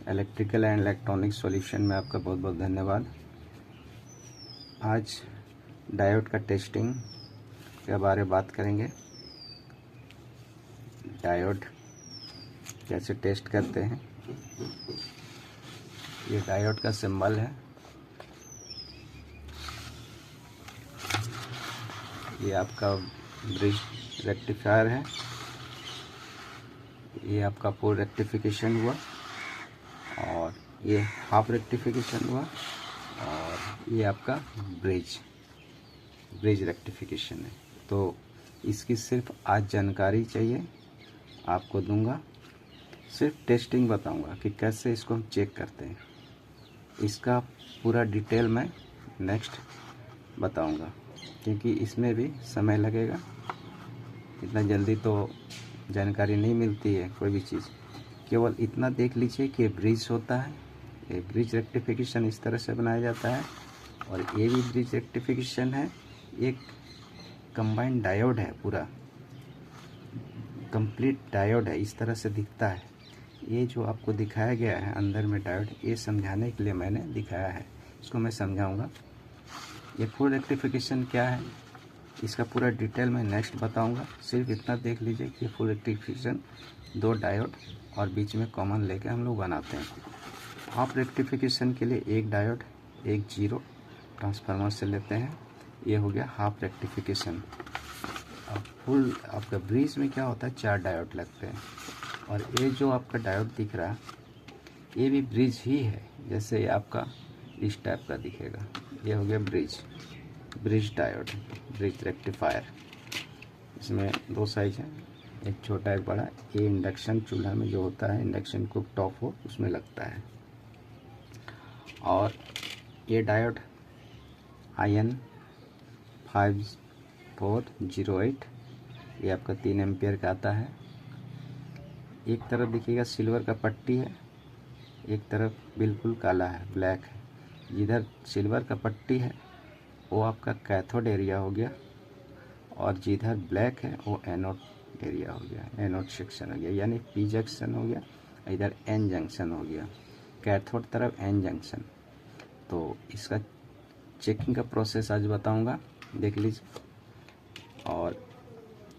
Electrical and electronic solution में आपका बहुत बहुत धन्यवाद। आज डायोड का टेस्टिंग के बारे में बात करेंगे। डायोड कैसे टेस्ट करते हैं। ये डायोड का सिंबल है। ये आपका ब्रिज रेक्टिफायर है। ये आपका फुल रेक्टिफिकेशन हुआ और ये हाफ रेक्टिफिकेशन हुआ और ये आपका ब्रिज रेक्टिफिकेशन है। तो इसकी सिर्फ आज जानकारी चाहिए, आपको दूंगा। सिर्फ टेस्टिंग बताऊंगा कि कैसे इसको हम चेक करते हैं। इसका पूरा डिटेल मैं नेक्स्ट बताऊंगा, क्योंकि इसमें भी समय लगेगा। इतना जल्दी तो जानकारी नहीं मिलती है कोई भी चीज़। केवल इतना देख लीजिए कि ब्रिज होता है, ये ब्रिज रेक्टिफिकेशन इस तरह से बनाया जाता है और ये भी ब्रिज रेक्टिफिकेशन है। एक कंबाइंड डायोड है, पूरा कंप्लीट डायोड है, इस तरह से दिखता है। ये जो आपको दिखाया गया है अंदर में डायोड, ये समझाने के लिए मैंने दिखाया है, इसको मैं समझाऊंगा। ये फुल रेक्टिफिकेशन क्या है, इसका पूरा डिटेल मैं नेक्स्ट बताऊंगा। सिर्फ इतना देख लीजिए कि फुल रेक्टिफिकेशन दो डायोड और बीच में कॉमन लेके हम लोग बनाते हैं। हाफ रेक्टिफिकेशन के लिए एक डायोड एक जीरो ट्रांसफार्मर से लेते हैं। ये हो गया हाफ रेक्टिफिकेशन। अब फुल आपका ब्रिज में क्या होता है, चार डायोड लगते हैं और ये जो आपका डायोड दिख रहा है ये भी ब्रिज ही है। जैसे ये आपका इस टाइप का दिखेगा, ये हो गया ब्रिज डायोड, ब्रिज रेक्टिफायर। इसमें दो साइज है, एक छोटा एक बड़ा। ये इंडक्शन चूल्हा में जो होता है, इंडक्शन कुक टॉप हो उसमें लगता है। और ये डायोड IN 5408, ये आपका 3 एम्पियर का आता है। एक तरफ देखिएगा सिल्वर का पट्टी है, एक तरफ बिल्कुल काला है, ब्लैक है। जिधर सिल्वर का पट्टी है वो आपका कैथोड एरिया हो गया और जिधर ब्लैक है वो एनोड एरिया हो गया, एनोड सेक्शन हो गया, यानी P जंक्शन हो गया, इधर N जंक्शन हो गया। कैथोड तरफ N जंक्शन। तो इसका चेकिंग का प्रोसेस आज बताऊंगा, देख लीजिए। और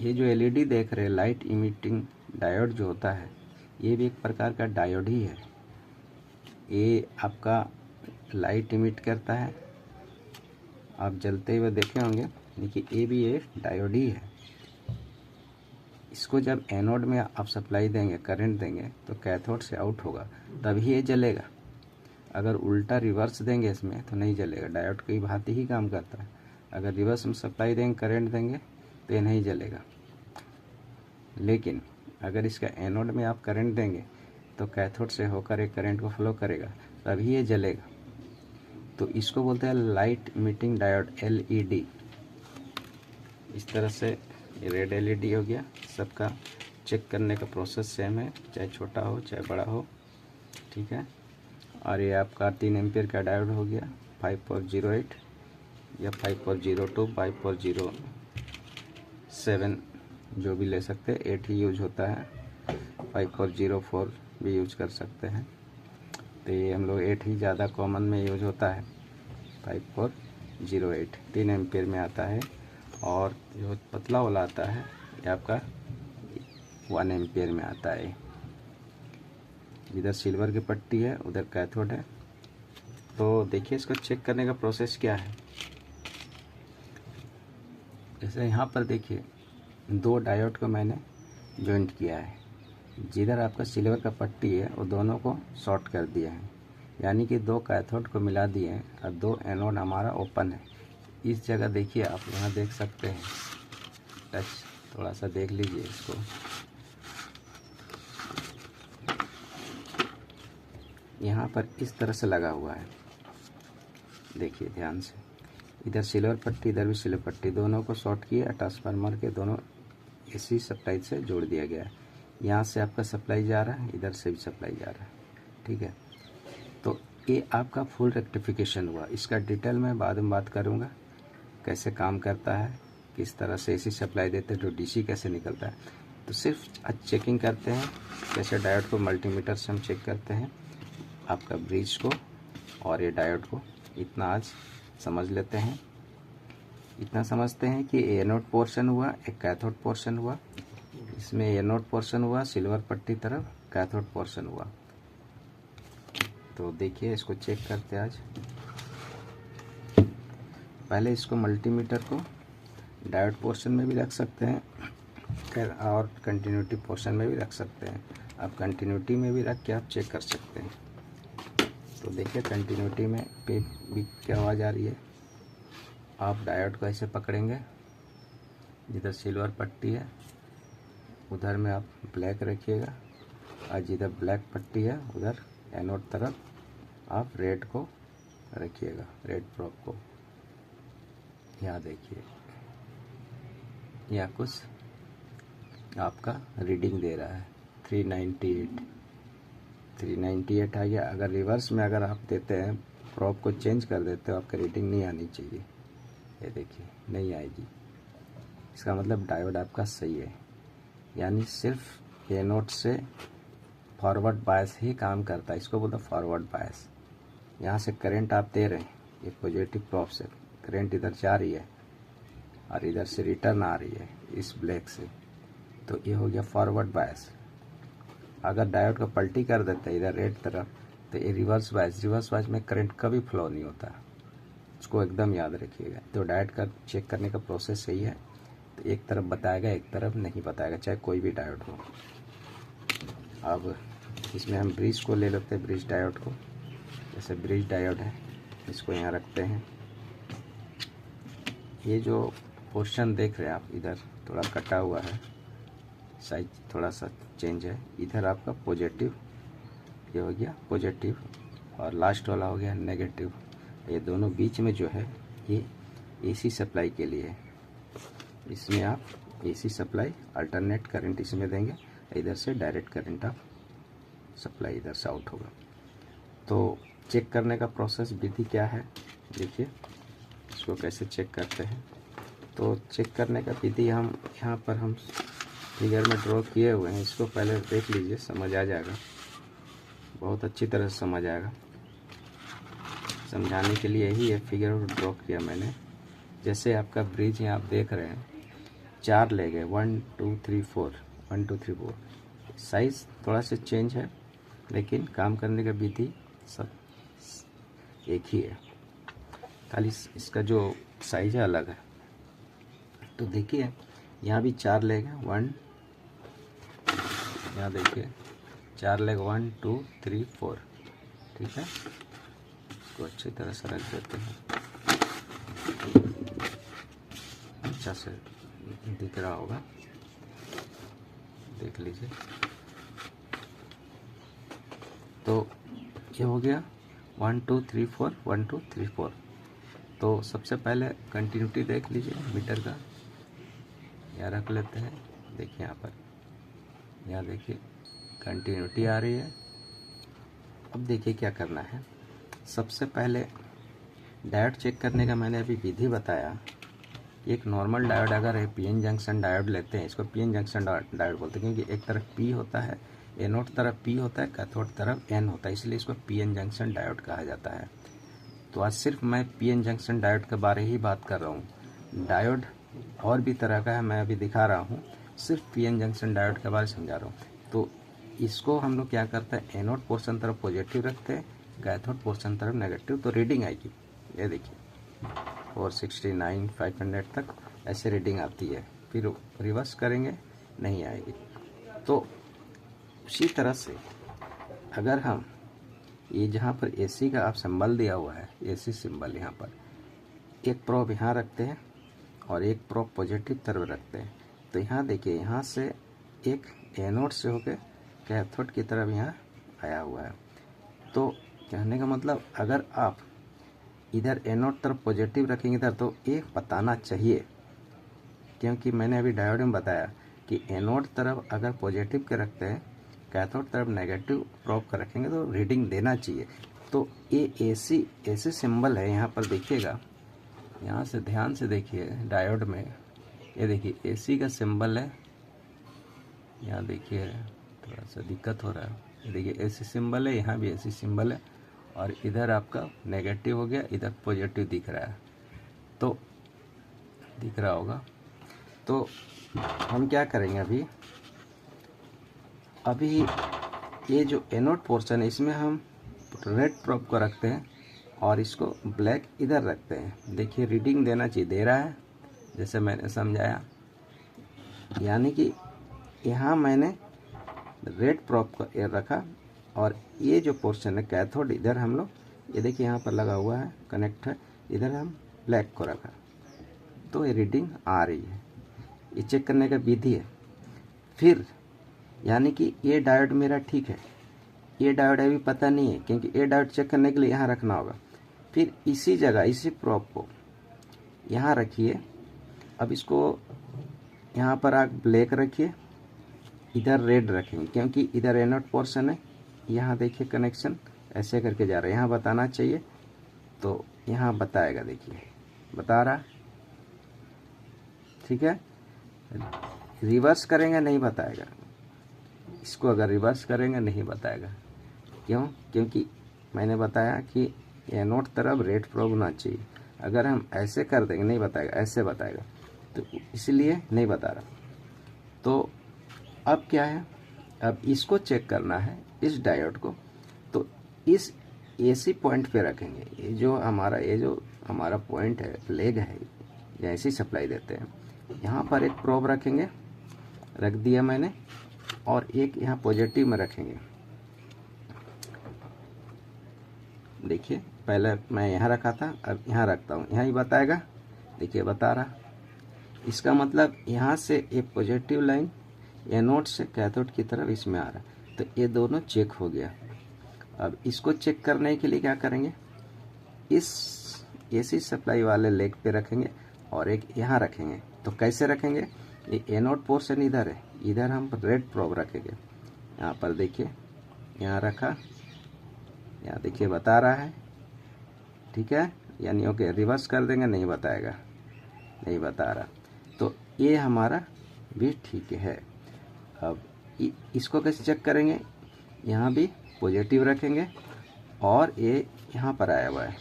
ये जो LED देख रहे हैं, लाइट इमिटिंग डायोड जो होता है, ये भी एक प्रकार का डायोड ही है। ये आपका लाइट इमिट करता है, आप जलते हुए देखे होंगे। देखिए ये भी एक डायोड ही है। इसको जब एनोड में आप सप्लाई देंगे, करंट देंगे, तो कैथोड से आउट होगा तभी ये जलेगा। अगर उल्टा रिवर्स देंगे इसमें तो नहीं जलेगा। डायोड की भांति ही काम करता है। अगर रिवर्स में सप्लाई देंगे, करंट देंगे, तो ये नहीं जलेगा। लेकिन अगर इसका एनोड में आप करंट देंगे तो कैथोड से होकर एक करंट को फ्लो करेगा, तभी ये जलेगा। तो इसको बोलते हैं लाइट इमिटिंग डायोड, LED। इस तरह से ये रेड LED हो गया। सबका चेक करने का प्रोसेस सेम है, चाहे छोटा हो चाहे बड़ा हो, ठीक है। और ये आपका 3 एम्पियर का डायोड हो गया, 5408 या 5402, 5407 जो भी ले सकते हैं। 8 ही यूज होता है, 5404 भी यूज कर सकते हैं। तो ये हम लोग 8 ही ज़्यादा कॉमन में यूज होता है। 5408 3 एम्पियर में आता है। और जो पतला वाला आता है ये आपका 1 एम्पियर में आता है। जिधर सिल्वर की पट्टी है उधर कैथोड है। तो देखिए इसको चेक करने का प्रोसेस क्या है। जैसे यहाँ पर देखिए दो डायोड को मैंने जॉइंट किया है। जिधर आपका सिल्वर का पट्टी है वो दोनों को शॉर्ट कर दिया है, यानी कि दो कैथोड को मिला दिए हैं और दो एनोड हमारा ओपन है। इस जगह देखिए, आप यहाँ देख सकते हैं, टच थोड़ा सा देख लीजिए इसको। यहाँ पर इस तरह से लगा हुआ है, देखिए ध्यान से। इधर सिल्वर पट्टी, इधर भी सिल्वर पट्टी, दोनों को शॉर्ट किया। ट्रांसफार्मर के दोनों AC सप्लाई से जोड़ दिया गया है। यहाँ से आपका सप्लाई जा रहा है, इधर से भी सप्लाई जा रहा है, ठीक है। तो ये आपका फुल रेक्टिफिकेशन हुआ। इसका डिटेल मैं बाद में बात करूँगा, कैसे काम करता है, किस तरह से AC सप्लाई देते हैं तो DC कैसे निकलता है। तो सिर्फ आज चेकिंग करते हैं, कैसे डायोड को मल्टीमीटर से हम चेक करते हैं। आपका ब्रिज को और ये डायोड को। इतना आज समझ लेते हैं। इतना समझते हैं कि एनोड पोर्शन हुआ, एक कैथोड पोर्शन हुआ। इसमें एनोड पोर्शन हुआ सिल्वर पट्टी तरफ, कैथोड पोर्शन हुआ। तो देखिए इसको चेक करते हैं आज। पहले इसको मल्टीमीटर को डायोड पोर्शन में भी रख सकते हैं और कंटिन्यूटी पोर्शन में भी रख सकते हैं। आप कंटिन्यूटी में भी रख के आप चेक कर सकते हैं। तो देखिए कंटिन्यूटी में पे भी क्या आवाज़ आ रही है। आप डायोड को ऐसे पकड़ेंगे, जिधर सिल्वर पट्टी है उधर में आप ब्लैक रखिएगा, और जिधर ब्लैक पट्टी है उधर एनोड तरफ आप रेड को रखिएगा, रेड प्रोब को। यहाँ देखिए यहाँ कुछ आपका रीडिंग दे रहा है 398 आ गया। अगर रिवर्स में अगर आप देते हैं, प्रोब को चेंज कर देते हो, आपका रीडिंग नहीं आनी चाहिए। ये देखिए नहीं आएगी, इसका मतलब डायोड आपका सही है। यानी सिर्फ एनोड से फॉरवर्ड बायस ही काम करता है, इसको बोलते हैं फॉरवर्ड बायस। यहाँ से करंट आप दे रहे हैं, ये पॉजिटिव प्रोब से करंट इधर जा रही है और इधर से रिटर्न आ रही है इस ब्लैक से, तो ये हो गया फॉरवर्ड बायस। अगर डायोड को पलटी कर देते हैं इधर रेड तरफ, तो ये रिवर्स बायस में करंट कभी फ्लो नहीं होता, उसको एकदम याद रखिएगा। तो डायोड का चेक करने का प्रोसेस सही है, तो एक तरफ बताएगा एक तरफ नहीं बताएगा, चाहे कोई भी डायोड हो। अब इसमें हम ब्रिज को ले लेते हैं, ब्रिज डायोड को। जैसे ब्रिज डायोड है, इसको यहाँ रखते हैं। ये जो पोर्शन देख रहे हैं आप, इधर थोड़ा कटा हुआ है, साइज थोड़ा सा चेंज है। इधर आपका पॉजिटिव, ये हो गया पॉजिटिव, और लास्ट वाला हो गया नेगेटिव। ये दोनों बीच में जो है ये एसी सप्लाई के लिए है। इसमें आप एसी सप्लाई अल्टरनेट करंट इसमें देंगे, इधर से डायरेक्ट करंट आप सप्लाई इधर से आउट होगा। तो चेक करने का प्रोसेस विधि क्या है, देखिए इसको कैसे चेक करते हैं। तो चेक करने का विधि हम यहाँ पर हम फिगर में ड्रॉ किए हुए हैं, इसको पहले देख लीजिए, समझ आ जाएगा, बहुत अच्छी तरह से समझ आएगा। समझाने के लिए ही ये फिगर ड्रॉ किया मैंने। जैसे आपका ब्रिज यहाँ आप देख रहे हैं, 4 ले गए, 1 2 3 4, 1 2 3 4। साइज़ थोड़ा सा चेंज है, लेकिन काम करने का विधि सब एक ही है, खाली इसका जो साइज है अलग है। तो देखिए यहाँ भी 4 लेग है, 1, यहाँ देखिए 4 लेग 1 2 3 4, ठीक है। इसको अच्छी तरह से रख देते हैं, अच्छा से दिख रहा होगा, देख लीजिए। तो ये हो गया 1 2 3 4, 1 2 3 4। तो सबसे पहले कंटिन्यूटी देख लीजिए मीटर का, यहाँ रख लेते हैं। देखिए यहाँ पर, यहाँ देखिए कंटिन्यूटी आ रही है। अब देखिए क्या करना है। सबसे पहले डायोड चेक करने का मैंने अभी विधि बताया। एक नॉर्मल डायोड अगर है, पीएन जंक्शन डायोड लेते हैं, इसको पीएन जंक्शन डायोड बोलते हैं, क्योंकि एक तरफ पी होता है, एनोड तरफ पी होता है, कैथोड तरफ एन होता है, इसलिए इसको पीएन जंक्शन डायोड कहा जाता है। तो आज सिर्फ मैं पीएन जंक्शन डायोड के बारे ही बात कर रहा हूँ। डायोड और भी तरह का है, मैं अभी दिखा रहा हूँ, सिर्फ पीएन जंक्शन डायोड के बारे में समझा रहा हूँ। तो इसको हम लोग क्या करते हैं, एनोड पोर्शन तरफ पॉजिटिव रखते हैं, कैथोड पोर्शन तरफ नेगेटिव, तो रीडिंग आएगी। ये देखिए 469 500 तक ऐसे रीडिंग आती है। फिर रिवर्स करेंगे नहीं आएगी। तो उसी तरह से अगर हम ये जहाँ पर एसी का आप सिंबल दिया हुआ है, एसी सिंबल, यहाँ पर एक प्रोब यहाँ रखते हैं और एक प्रोब पॉजिटिव तरफ रखते हैं। तो यहाँ देखिए, यहाँ से एक एनोड से होकर कैथोड की तरफ यहाँ आया हुआ है। तो कहने का मतलब, अगर आप इधर एनोड तरफ पॉजिटिव रखेंगे इधर, तो ये बताना चाहिए, क्योंकि मैंने अभी डायोड में बताया कि एनोड तरफ अगर पॉजिटिव के रखते हैं, कैथोड तरफ नेगेटिव प्रोब का रखेंगे तो रीडिंग देना चाहिए। तो ये एसी सिंबल है, यहाँ पर देखिएगा, यहाँ से ध्यान से देखिए डायोड में, ये देखिए एसी का सिंबल है। यहाँ देखिए थोड़ा सा दिक्कत हो रहा है, देखिए ऐसी सिंबल है, यहाँ भी ऐसी सिंबल है, और इधर आपका नेगेटिव हो गया, इधर पॉजिटिव दिख रहा है, तो दिख रहा होगा। तो हम क्या करेंगे अभी ये जो एनोड पोर्शन है इसमें हम रेड प्रोब को रखते हैं और इसको ब्लैक इधर रखते हैं। देखिए रीडिंग देना चाहिए, दे रहा है जैसे मैंने समझाया, यानी कि यहाँ मैंने रेड प्रोब को रखा और ये जो पोर्शन है कैथोड इधर हम लोग, ये देखिए यहाँ पर लगा हुआ है कनेक्टर, इधर हम ब्लैक को रखा, तो ये रीडिंग आ रही है। ये चेक करने का विधि है। फिर यानी कि ये डायोड मेरा ठीक है, ये डायोड अभी पता नहीं है, क्योंकि ये डायोड चेक करने के लिए यहाँ रखना होगा। फिर इसी जगह इसी प्रोब को यहाँ रखिए। अब इसको यहाँ पर आप ब्लैक रखिए, इधर रेड रखेंगे, क्योंकि इधर एनोड पोर्शन है। यहाँ देखिए कनेक्शन ऐसे करके जा रहा है, यहाँ बताना चाहिए तो यहाँ बताएगा, देखिए बता रहा, ठीक है। रिवर्स करेंगे नहीं बताएगा, इसको अगर रिवर्स करेंगे नहीं बताएगा। क्यों? क्योंकि मैंने बताया कि एनोड तरफ रेड प्रोब होना चाहिए। अगर हम ऐसे कर देंगे नहीं बताएगा, ऐसे बताएगा, तो इसलिए नहीं बता रहा। तो अब क्या है, अब इसको चेक करना है इस डायोड को, तो इस एसी पॉइंट पे रखेंगे। ये जो हमारा पॉइंट है, लेग है, ऐसी सप्लाई देते हैं। यहाँ पर एक प्रोब रखेंगे, रख दिया मैंने, और एक यहाँ पॉजिटिव में रखेंगे। देखिए पहले मैं यहाँ रखा था, अब यहाँ रखता हूँ, यहाँ ही बताएगा, देखिए बता रहा। इसका मतलब यहाँ से एक पॉजिटिव लाइन एनोड से कैथोड की तरफ इसमें आ रहा, तो ये दोनों चेक हो गया। अब इसको चेक करने के लिए क्या करेंगे, इस एसी सप्लाई वाले लेग पे रखेंगे और एक यहाँ रखेंगे। तो कैसे रखेंगे, ये एनोड पोर्शन इधर है, इधर हम रेड प्रोब रखेंगे। यहाँ पर देखिए, यहाँ रखा, यहाँ देखिए बता रहा है, ठीक है। यानी ओके, रिवर्स कर देंगे नहीं बताएगा, नहीं बता रहा, तो ये हमारा भी ठीक है। अब इसको कैसे चेक करेंगे, यहाँ भी पॉजिटिव रखेंगे और ये यहाँ पर आया हुआ है,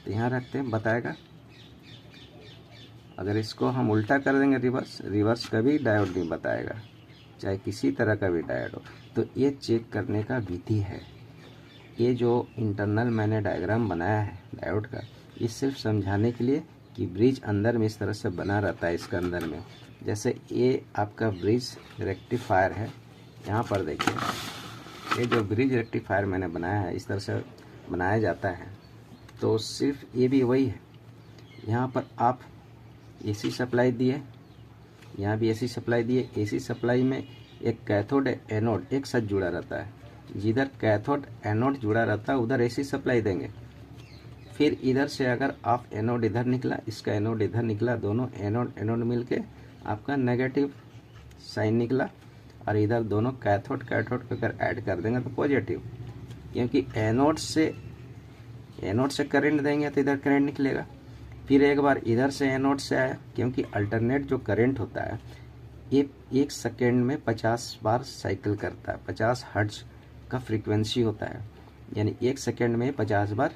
तो यहाँ रखते हैं, बताएगा। अगर इसको हम उल्टा कर देंगे रिवर्स कभी डायोड नहीं बताएगा, चाहे किसी तरह का भी डायोड हो। तो ये चेक करने का विधि है। ये जो इंटरनल मैंने डायग्राम बनाया है डायोड का, ये सिर्फ समझाने के लिए कि ब्रिज अंदर में इस तरह से बना रहता है। इसके अंदर में जैसे ये आपका ब्रिज रेक्टिफायर है, यहाँ पर देखिए, ये जो ब्रिज रेक्टिफायर मैंने बनाया है इस तरह से बनाया जाता है। तो सिर्फ ये भी वही है, यहाँ पर आप एसी सप्लाई दिए, यहाँ भी एसी सप्लाई दिए। एसी सप्लाई में एक कैथोड एनोड एक साथ जुड़ा रहता है, जिधर कैथोड एनोड जुड़ा रहता है उधर एसी सप्लाई देंगे। फिर इधर से अगर आप एनोड इधर निकला, इसका एनोड इधर निकला, दोनों एनोड मिलके आपका नेगेटिव साइन निकला, और इधर दोनों कैथोड को अगर ऐड कर देंगे तो पॉजिटिव, क्योंकि एनोड से करंट देंगे तो इधर करंट निकलेगा। फिर एक बार इधर से एनोड से आया, क्योंकि अल्टरनेट जो करंट होता है ये 1 सेकेंड में 50 बार साइकिल करता है, 50 हर्ट्ज का फ्रीक्वेंसी होता है, यानी 1 सेकेंड में 50 बार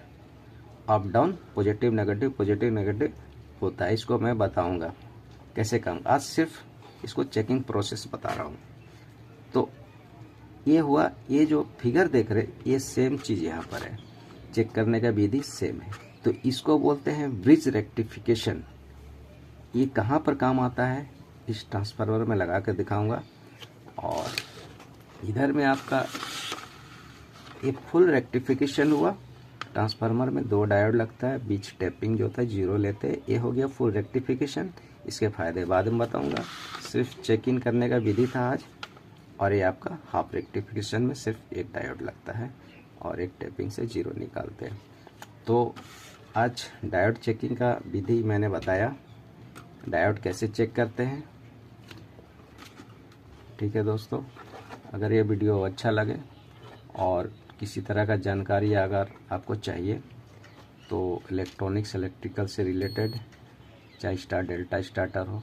अप डाउन पॉजिटिव नेगेटिव होता है। इसको मैं बताऊंगा कैसे काम, आज सिर्फ इसको चेकिंग प्रोसेस बता रहा हूँ। तो ये हुआ, ये जो फिगर देख रहे ये सेम चीज़ यहाँ पर है, चेक करने का विधि सेम है। तो इसको बोलते हैं ब्रिज रेक्टिफिकेशन। ये कहाँ पर काम आता है, इस ट्रांसफार्मर में लगा कर दिखाऊंगा। और इधर में आपका ये फुल रेक्टिफिकेशन हुआ। ट्रांसफार्मर में 2 डायोड लगता है, बीच टैपिंग जो होता है 0 लेते हैं, ये हो गया फुल रेक्टिफिकेशन। इसके फ़ायदे बाद में बताऊंगा, सिर्फ चेक इन करने का विधि था आज। और ये आपका हाफ रेक्टिफिकेशन में सिर्फ 1 डायोड लगता है और एक टैपिंग से 0 निकालते हैं। तो आज डायोड चेकिंग का विधि मैंने बताया, डायोड कैसे चेक करते हैं। ठीक है दोस्तों, अगर ये वीडियो अच्छा लगे और किसी तरह का जानकारी अगर आपको चाहिए तो इलेक्ट्रॉनिक्स इलेक्ट्रिकल से रिलेटेड, चाहे स्टार डेल्टा स्टार्टर हो,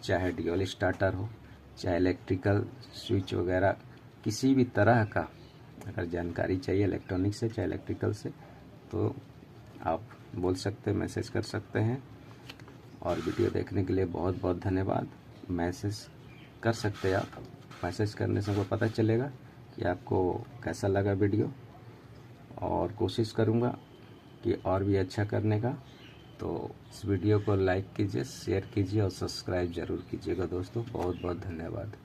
चाहे ड्यूल स्टार्टर हो, चाहे इलेक्ट्रिकल स्विच वगैरह किसी भी तरह का अगर जानकारी चाहिए इलेक्ट्रॉनिक से चाहे इलेक्ट्रिकल से, तो आप बोल सकते हैं, मैसेज कर सकते हैं। और वीडियो देखने के लिए बहुत बहुत धन्यवाद। मैसेज कर सकते हैं आप, मैसेज करने से हमको पता चलेगा कि आपको कैसा लगा वीडियो, और कोशिश करूँगा कि और भी अच्छा करने का। तो इस वीडियो को लाइक कीजिए, शेयर कीजिए और सब्सक्राइब ज़रूर कीजिएगा दोस्तों। बहुत बहुत धन्यवाद।